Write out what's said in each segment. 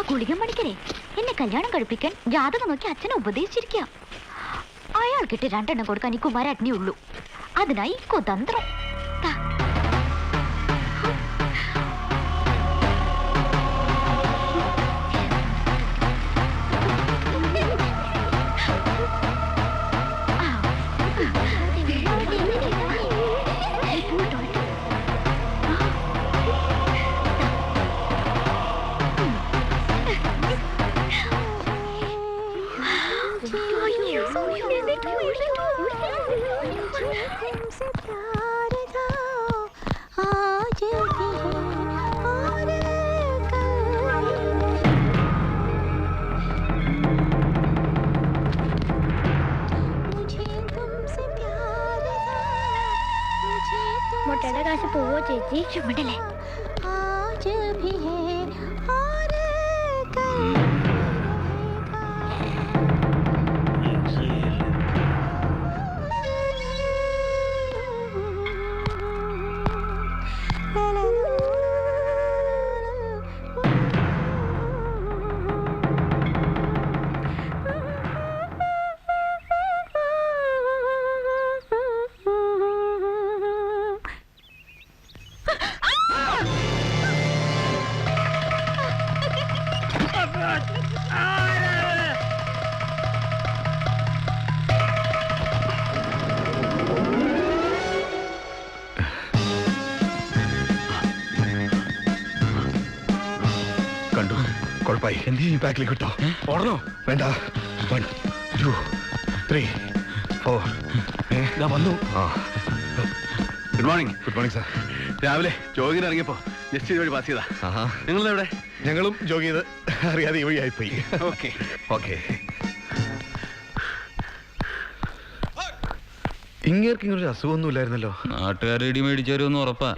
ഗുളികൻ പണിക്കരെ എന്നെ കല്യാണം കഴിപ്പിക്കാൻ ജാതകം നോക്കി അച്ഛനെ ഉപദേശിച്ചിരിക്കുക. അയാൾക്കിട്ട് 2 എണ്ണം കൊടുക്കാൻ ഈ കുമാരേട്ടനേ ഉള്ളൂ. അതിനായി കുതന്ത്രം. മുട്ടയുടെ കാശ് പോവോ ചേച്ചി? ചുമടല്ലേ ബാക്കിലേക്ക് കിട്ടോ? ഓടണോ? വേണ്ട. 1 2 3 4 വന്നു. Good morning. Good morning sir. രാവിലെ ജോഗിന് ഇറങ്ങിയപ്പോ ജസ്റ്റ് ഇതുവഴി പാസ് ചെയ്താ. നിങ്ങളെവിടെ? ഞങ്ങളും ജോഗ് ചെയ്ത് അറിയാതെ ഈ വഴിയായിപ്പോയി. Okay okay. ഇങ്ങേർക്ക് ഇങ്ങനൊരു അസുഖമൊന്നും ഇല്ലായിരുന്നല്ലോ. നാട്ടുകാർ ഇടി മേടിച്ചു വരുമെന്ന് ഉറപ്പാ.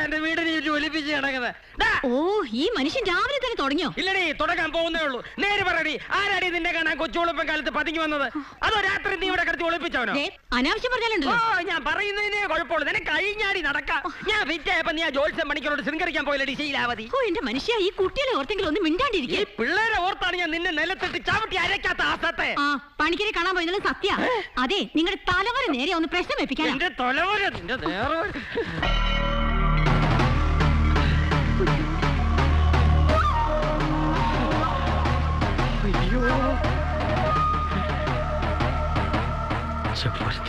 എന്റെ വീടിന് ഒലിപ്പിച്ച് കിടക്കുന്നത്. ഓ, ഈ മനുഷ്യൻ രാവിലെ തന്നെ തുടങ്ങിയോ? ഇല്ലടി, തുടങ്ങാൻ പോകുന്നേ ഉള്ളൂ. നേരെ പറയടി, ആരാടി നിന്നെ കാണാൻ കൊച്ചുവെളുപ്പം കാലത്ത് പതുങ്ങി വന്നത്? അതോ രാത്രി നീ ഇവിടെ കിടത്തി ഒളിപ്പിച്ചവനോ? അനാവശ്യം പറഞ്ഞാലുണ്ടല്ലോ. ഓ, ഞാൻ പറയുന്നതിനേ കുഴപ്പമുള്ളൂ. നിനക്ക് കഴിഞ്ഞാടി നടക്കാം. ഞാൻ വിറ്റായപ്പോ നീ ആ ജോത്സ്യം പണിക്കരോട് ശൃംഗരിക്കാൻ പോയില്ലടി ശീലാവതി. ഓ, എന്റെ മനുഷ്യ, ഈ കുട്ടികളെ ഓർത്തെങ്കിലും ഒന്ന് ഈ മിണ്ടാണ്ടിരിക്കും. പിള്ളേരെ ഓർത്താണ് ഞാൻ നിന്നെ നിലത്തിട്ട് ചവിട്ടി അരക്കാത്ത ആസത്തെ. ആ, പണിക്കരെ കാണാൻ പോയത് സത്യ. അതെ, നിങ്ങളുടെ തലവര നേരെ ഒന്ന് പ്രശ്നം വെപ്പിക്കാൻ. എന്റെ തൊലവര നിന്റെ നേരെ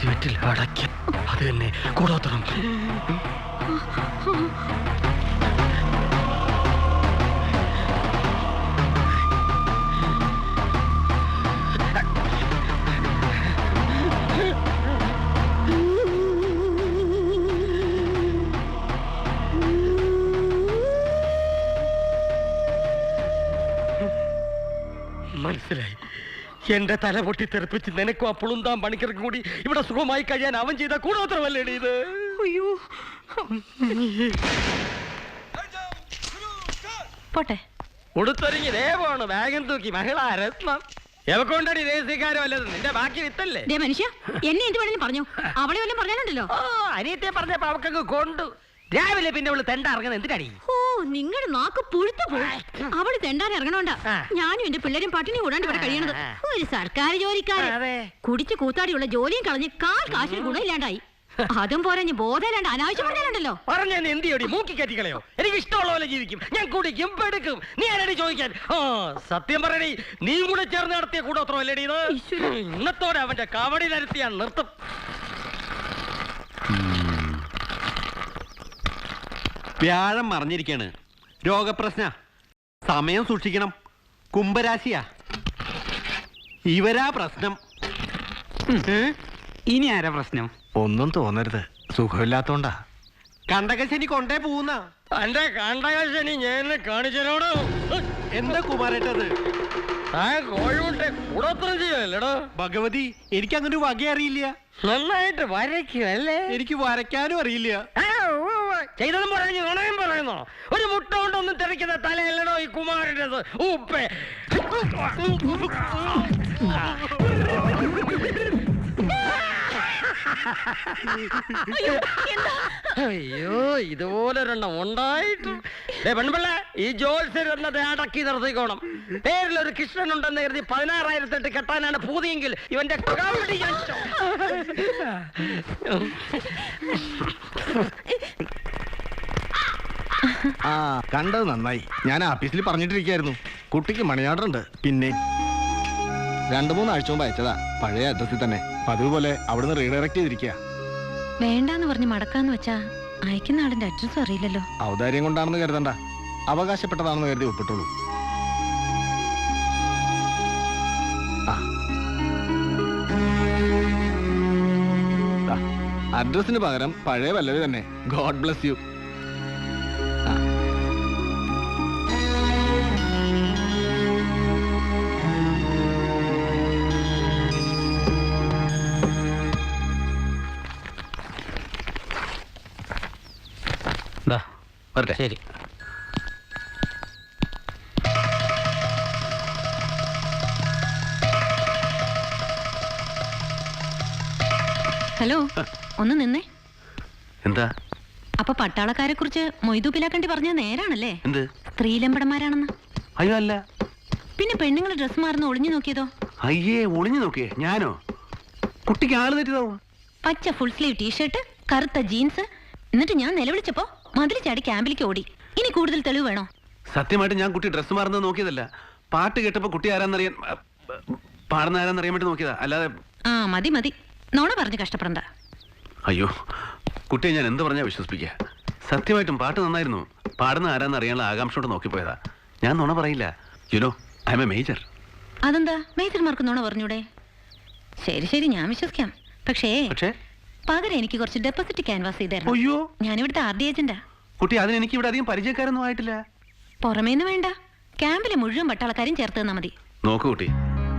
വീട്ടിൽ അടയ്ക്കാം. അത് തന്നെ കൂടോത്രം. മനസ്സിലായി. എന്റെ തല പൊട്ടി തെറിപ്പിച്ച് നിനക്കും ആ പുളുന്താൻ പണിക്കർക്കും കൂടി ഇവിടെ സുഖമായി കഴിയാൻ അവൻ ചെയ്ത കൂടോത്രമല്ലേടി ഇത്? അയ്യോ, പോട്ടെ. ഉടുത്തൊരുങ്ങി ദേവാണ് ബാഗം തൂക്കി മഹിളാ രത്നം. എവക്കൊണ്ടടി രഹസ്യക്കാരോ അല്ലത് നിന്റെ ബാക്കി വിത്തല്ലേ? മനുഷ്യ, എന്നെ എന്ത് വേണമെങ്കിലും പറഞ്ഞു. അവളെ വല്ലതും പറഞ്ഞാലുണ്ടല്ലോ. ഓ, അനിയത്തെ പറഞ്ഞപ്പോ അവക്കങ്ങ് കൊണ്ടു. രാവിലെ പിന്നെ അവള് തെണ്ട ഇറങ്ങുന്നത് എന്തിനാടി? ഓ, നിങ്ങളുടെ നാക്ക് പുഴുത്തു പോയി. അവള് തെണ്ടാൻ ഇറങ്ങണോണ്ടാ ഞാനും എന്റെ പിള്ളേരും പട്ടിണി കൂടാണ്ട് ഇവിടെ കഴിയണത്. ഒരു സർക്കാർ ജോലിക്കാരൻ കുടിച്ച് കൂത്താടിയുള്ള ജോലിയും കളഞ്ഞ് കാശിന് ഗുണമില്ലാണ്ടായി. അതും പോരാ, ബോധമില്ലാണ്ട് അനാവശ്യം പറഞ്ഞാലുണ്ടല്ലോ. പറഞ്ഞ എന്ത് ചെയ്യടി? മൂക്കി കയറ്റിക്കളയോ? എനിക്ക് ഇഷ്ടമുള്ള പോലെ ജീവിക്കും. ഞാൻ കുടിക്കും, പെടുക്കും. നീ ആരടി ചോദിക്കാൻ? ഓ, സത്യം പറയടി, നീ കൂടെ ചേർന്ന് നടത്തിയ കൂടോത്രം അല്ലേടി ഇത്? ഇന്നത്തോടെ അവന്റെ കവടി നിരത്തിയാൻ നിർത്തും. വ്യാഴം മറിഞ്ഞിരിക്കാണ്. രോഗപ്രശ്ന. സമയം സൂക്ഷിക്കണം. കുംഭരാശിയാ. ഇവരാ പ്രശ്നം. ഇനി ആരാ പ്രശ്നം? ഒന്നും തോന്നരുത്, സുഖമില്ലാത്തോണ്ടാ. കണ്ടകശനി കൊണ്ടേ പോകുന്ന എന്റെ കണ്ടകശനി ഞാൻ കാണിച്ചോടോ. എന്താ കുമാരേട്ടത്? കോഴിമുട്ടെ കൂടോത്രം ചെയ്യല്ലേടോ? ഭഗവതി, എനിക്ക് അങ്ങനെ വക അറിയില്ല. നന്നായിട്ട് വരയ്ക്കും അല്ലേ? എനിക്ക് വരയ്ക്കാനും അറിയില്ല. ചെയ്തതും പറഞ്ഞു നുണയും പറയുന്നോ? ഒരു മുട്ട കൊണ്ടൊന്നും തിരക്കുന്ന തലയല്ലടോ ഈ കുമാരൻ്റെത്. ഉപ്പേ അയ്യോ ഇതുപോലെ ഒരെണ്ണം ഉണ്ടായിട്ട് പെൺപിള്ള ഈ ജോത്സ്യർ എന്നത് അടക്കി നിർത്തിക്കോണം. പേരിലൊരു കൃഷ്ണൻ ഉണ്ടെന്ന് കരുതി 16,000 കെട്ടാനാണ് പൂതിയെങ്കിൽ ഇവന്റെ കവടി ഞാൻ ആ കണ്ടത് നന്നായി. ഞാൻ ആഫീസിൽ പറഞ്ഞിട്ടിരിക്കായിരുന്നു. കുട്ടിക്ക് മണിയാടുണ്ട്. പിന്നെ 2-3 ആഴ്ച മുമ്പ് അയച്ചതാ, പഴയ അഡ്രസ്സിൽ തന്നെ. അതുപോലെ അവിടുന്ന് റീഡയറക്ട് ചെയ്തിരിക്കുക. വേണ്ടാന്ന് പറഞ്ഞ് മടക്കാന്ന് വെച്ചാ അയക്കുന്ന ആളിന്റെ അഡ്രസ്സും അറിയില്ലല്ലോ. ഔദാര്യം കൊണ്ടാണെന്ന് കരുതണ്ട, അവകാശപ്പെട്ടതാണെന്ന് കരുതി ഒപ്പിട്ടുള്ളൂ. അഡ്രസ്സിന് പകരം പഴയ പല്ലവി തന്നെ. God bless you. വരട്ടെ. ശരി. ഹലോ, ഒന്ന് നിന്നേ. എന്താ? അപ്പൊ പട്ടാളക്കാരെ കുറിച്ച് മൊയ്തു പിലാക്കണ്ടി പറഞ്ഞത് നേരാണല്ലേ? എന്ത്? സ്ത്രീലമ്പടന്മാരാണെന്ന്. അയ്യോ അല്ല. പിന്നെ പെണ്ണുങ്ങൾ ഡ്രസ് മാറുന്ന ഒളിഞ്ഞു നോക്കിയതോ? അയ്യേ, ഒളിഞ്ഞു നോക്കിയേ? ഞാനോ? കുട്ടിക്ക് ആള് തെറ്റിയതാവും. പച്ച ഫുൾ സ്ലീവ് ടീഷർട്ട്, കറുത്ത ജീൻസ്. എന്നിട്ട് ഞാൻ നിലവിളിച്ചപ്പോ മതിൽ ചാടി ക്യാമ്പിലേക്ക് ഓടി. ഇനി കൂടുതൽ തെളിവ് വേണോ? സത്യമായിട്ട് ഞാൻ കുട്ടി ഡ്രസ്സ് മാറുന്നത് നോക്കിയതല്ല. പാട്ട് കേട്ടപ്പോ കുട്ടി ആരാന്നറിയാൻ, പാടുന്ന ആരാന്നറിയാൻ വേണ്ടി നോക്കിയതാ, അല്ലാതെ. ആ മതി മതി, നോണ പറഞ്ഞ് കഷ്ടപ്പെടണ്ട. അയ്യോ, കുട്ടിയെ ഞാൻ എന്ത് പറഞ്ഞാ വിശ്വസിപ്പിക്കുക? സത്യമായിട്ടും പാട്ട് നന്നായിരുന്നു. പാടുന്ന ആരാന്ന് അറിയാനുള്ള ആകാംക്ഷയോട് നോക്കിപ്പോയതാ. ഞാൻ നുണ പറയില്ല. You know I M A major. അതെന്താ മേജർമാർക്ക് നോണ പറഞ്ഞൂടെ? ശരി ശരി, ഞാൻ വിശ്വസിക്കാം. പക്ഷേ പകരം എനിക്ക് കുറച്ച് ഡെപ്പോസിറ്റ് ക്യാൻവാസ് ചെയ്തായിരുന്നു. അയ്യോ, ഞാനിവിടുത്തെ ആർ ഡി ഏജന്റാ. കുട്ടി അതിന് എനിക്ക് ഇവിടെ അധികം പരിചയക്കാരൊന്നും ആയിട്ടില്ല. പുറമേന്ന് വേണ്ട, ക്യാമ്പിലെ മുഴുവൻ പട്ടാളക്കാരും ചേർത്ത് തന്നാ മതി. നോക്കൂ കുട്ടി,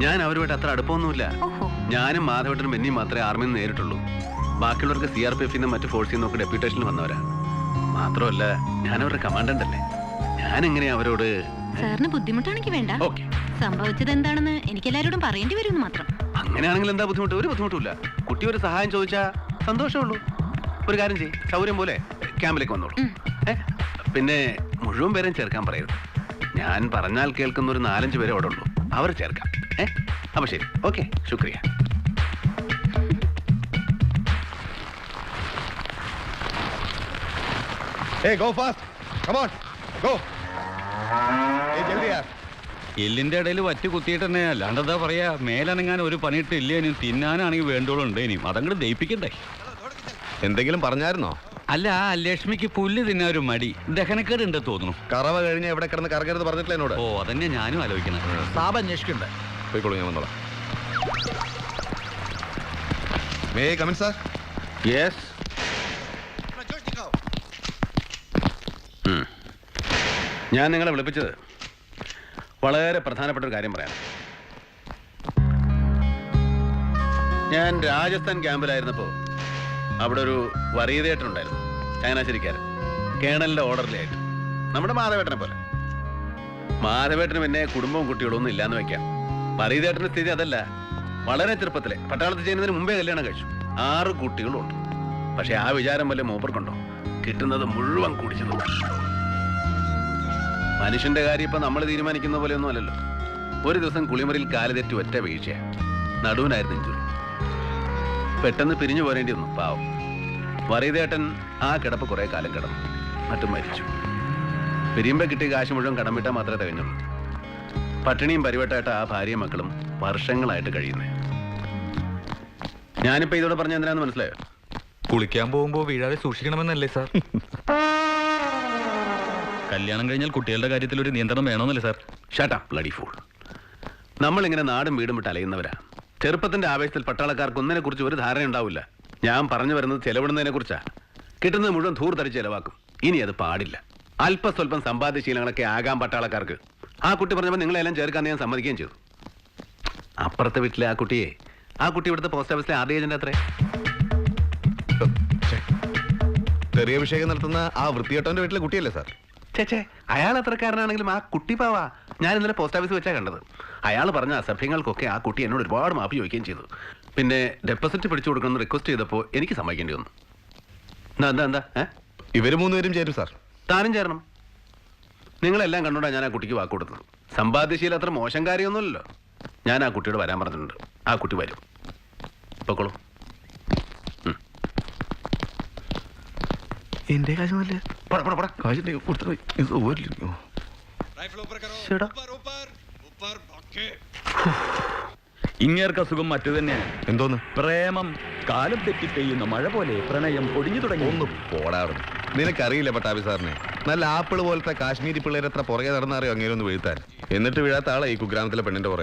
ഞാൻ അവരുമായിട്ട് അത്ര അടുപ്പമൊന്നുമില്ല. ഓഹോ. ഞാനും മാധവേട്ടനും ബെന്നിയും മാത്രമേ ആർമിയിൽ നിന്ന് നേരിട്ടുള്ളൂ. ബാക്കിയുള്ളവർക്ക് CRPF മറ്റു ഫോഴ്സിൽ നിന്നൊക്കെ ഡെപ്യൂട്ടേഷനിൽ വന്നവരാ. മാത്രമല്ല ഞാൻ അവരുടെ കമാൻഡന്റ് അല്ലേ. ഞാൻ എങ്ങനെയാ അവരോട്? സാറിന് ബുദ്ധിമുട്ടാണെങ്കിൽ വേണ്ട. ഓക്കെ. സംഭവിച്ചത് എന്താണെന്ന് എനിക്ക് എല്ലാവരോടും പറയേണ്ടി വരുമെന്ന് മാത്രം. അങ്ങനെയാണെങ്കിൽ എന്താ ബുദ്ധിമുട്ട്? ഒരു ബുദ്ധിമുട്ടില്ല. കുട്ടി ഒരു സഹായം ചോദിച്ചാ സന്തോഷമുള്ളൂ. ഒരു കാര്യം ചെയ്യ്, സൗകര്യം പോലെ ക്യാമ്പിലേക്ക് വന്നോളൂ. പിന്നെ മുഴുവൻ പേരും ചേർക്കാൻ പറയരുത്. ഞാൻ പറഞ്ഞാൽ കേൾക്കുന്ന ഒരു 4-5 പേരെ അവിടെ ഉള്ളൂ. അവരെ ചേർക്കാം. അപ്പൊ ശരി, ഓക്കെ, ശുക്രിയ. Go fast. Come on. Go. ജൽദി യാർ. എല്ലിന്റെ ഇടയിൽ വറ്റ് കുത്തിയിട്ട് തന്നെ. അല്ലാണ്ട് എന്താ പറയാ, മേലനങ്ങാൻ ഒരു പണിയിട്ട് ഇല്ലേനും തിന്നാനാണെങ്കിൽ വേണ്ടോളം ഉണ്ടേനും. അതങ്ങോട്ട് ദയിപ്പിക്കണ്ടേ? എന്തെങ്കിലും പറഞ്ഞായിരുന്നോ? അല്ല, ലക്ഷ്മിക്ക് പുല്ല് തിന്നാൻ ഒരു മടി, ദഹനക്കേട് ഉണ്ട് തോന്നുന്നു. കറവ കഴിഞ്ഞ് എവിടെ കിടന്ന് കറങ്ങരുത് പറഞ്ഞിട്ടില്ല എന്നോട്. ഓ, അതന്നെ ഞാനും ആലോചിക്കണം. സാബ് അന്വേഷിക്കണ്ടേ? പോയിക്കോളൂ, ഞാൻ വന്നോളാം. May come in sir? യെസ്. ഞാൻ നിങ്ങളെ വിളിപ്പിച്ചത് വളരെ പ്രധാനപ്പെട്ട ഒരു കാര്യം പറയാം. ഞാൻ രാജസ്ഥാൻ ക്യാമ്പിലായിരുന്നപ്പോൾ അവിടെ ഒരു വറീതേട്ടനുണ്ടായിരുന്നു, ചങ്ങനാശ്ശേരിക്കാരൻ. കേണലിന്റെ ഓർഡറിലായിട്ട്, നമ്മുടെ മാധവേട്ടനെ പോലെ. മാധവേട്ടന് പിന്നെ കുടുംബവും കുട്ടികളും ഒന്നും ഇല്ലാന്ന് വെക്കാം. വറീതേട്ടന്റെ സ്ഥിതി അതല്ല. വളരെ ചെറുപ്പത്തിലെ പട്ടാളത്തിൽ ചെയ്യുന്നതിന് മുമ്പേ കല്യാണം കഴിച്ചു. 6 കുട്ടികളും ഉണ്ട്. പക്ഷെ ആ വിചാരം വല്ല മൂപ്പർക്കുണ്ടോ? കിട്ടുന്നത് മുഴുവൻ കുടിച്ചത്. മനുഷ്യന്റെ കാര്യം ഇപ്പൊ നമ്മൾ തീരുമാനിക്കുന്ന പോലെ ഒന്നും അല്ലല്ലോ. ഒരു ദിവസം കുളിമുറിയിൽ കാല് തെറ്റി ഒറ്റ വീഴ്ച, നടുവിനായിരുന്നു ഇഞ്ചുറി. പെട്ടെന്ന് പിരിഞ്ഞു പോരേണ്ടി വന്നു. പാവം വറീതേട്ടൻ ആ കിടപ്പ് കുറെ കാലം കിടന്നു, മറ്റും മരിച്ചു. പിരിയുമ്പോ കിട്ടിയ കാശ് മുഴുവൻ കടം വിട്ടാൽ മാത്രമേ തികഞ്ഞുള്ളൂ. പട്ടിണിയും പരിവട്ടായിട്ട് ആ ഭാര്യയും മക്കളും വർഷങ്ങളായിട്ട് കഴിയുന്നേ. ഞാനിപ്പോ ഇതോടെ പറഞ്ഞ എന്തിനാന്ന് മനസ്സിലായോ? കുളിക്കാൻ പോകുമ്പോ വീഴാതെ സൂക്ഷിക്കണമെന്നല്ലേ സാർ? കല്യാണം കഴിഞ്ഞാൽ കുട്ടികളുടെ കാര്യത്തിൽ ഒരു നിയന്ത്രണം വേണമെന്നല്ലേ sir? Shut up bloody fool. നമ്മളിങ്ങനെ നാടും വീടും വിട്ട് അലയുന്നവരാ. ചെറുപ്പത്തിന്റെ ആവേശത്തിൽ പട്ടാളക്കാർക്ക് ഒന്നിനെ കുറിച്ച് ഒരു ധാരണ ഉണ്ടാവില്ല. ഞാൻ പറഞ്ഞു വരുന്നത് ചെലവിടുന്നതിനെ കുറിച്ചാ. കിട്ടുന്നത് മുഴുവൻ ധൂർത്തടിച്ച് ചെലവാക്കും. ഇനി അത് പാടില്ല. അല്പസ്വല്പം സമ്പാദ്യശീലങ്ങളൊക്കെ ആകാം പട്ടാളക്കാർക്ക്. ആ കുട്ടി പറഞ്ഞപ്പോൾ നിങ്ങളെല്ലാം ചേർക്കാന്ന് ഞാൻ സമ്മതിക്കുകയും ചെയ്തു. അപ്പുറത്തെ വീട്ടിലെ ആ കുട്ടി ഇവിടുത്തെ പോസ്റ്റ് ഓഫീസിലെ ആർ ഡി ഏജന്റ് അത്രേ. തെറിയഭിഷേകം നടത്തുന്ന ആ വൃത്തികെട്ടവന്റെ വീട്ടിലെ കുട്ടിയല്ലേ സാർ? ചേച്ചേ, അയാൾ എത്രക്കാരനാണെങ്കിലും ആ കുട്ടി പാവാ. ഞാൻ ഇന്നലെ പോസ്റ്റ് ഓഫീസ് വെച്ചാ കണ്ടത്. അയാൾ പറഞ്ഞ അസഭ്യങ്ങൾക്കൊക്കെ ആ കുട്ടി എന്നോട് ഒരുപാട് മാപ്പ് ചോദിക്കുകയും ചെയ്തു. പിന്നെ ഡെപ്പോസിറ്റ് പിടിച്ചു കൊടുക്കണമെന്ന് റിക്വസ്റ്റ് ചെയ്തപ്പോൾ എനിക്ക് സമ്മതിക്കേണ്ടി വന്നു. എന്താ ഇവര് 3 പേരും ചേരും സാർ. താനും ചേരണം. നിങ്ങളെല്ലാം കണ്ടോണ്ടാ ഞാൻ ആ കുട്ടിക്ക് വാക്ക് കൊടുത്തത്. സമ്പാദ്യശീലം അത്ര മോശം കാര്യമൊന്നുമല്ലോ. ഞാൻ ആ കുട്ടിയോട് വരാൻ പറഞ്ഞിട്ടുണ്ട്. ആ കുട്ടി വരും. പൊക്കോളൂ. എന്റെ കാശൊന്നുമല്ലേ, കാശ് കൊടുത്തു. ഇങ്ങേർക്ക് അസുഖം മറ്റു തന്നെയാണ്. എന്തോന്ന്? പ്രേമം കാലം തെറ്റി പെയ്യുന്ന മഴ പോലെ പ്രണയം പൊടിഞ്ഞു തുടങ്ങി. ഒന്ന് പോടാറുണ്ട്. നിനക്കറിയില്ല പട്ടാഭി സാറിനെ. നല്ല ആപ്പിള് പോലത്തെ കാശ്മീരി പിള്ളേർ എത്ര പുറകെ നടന്നറിയോ അങ്ങനെ ഒന്ന് വീഴ്ത്താൻ. എന്നിട്ട് വീഴാത്ത ആളെ ഈ കുഗ്രാമത്തിലെ പെണ്ണിന്റെ പുറകെ.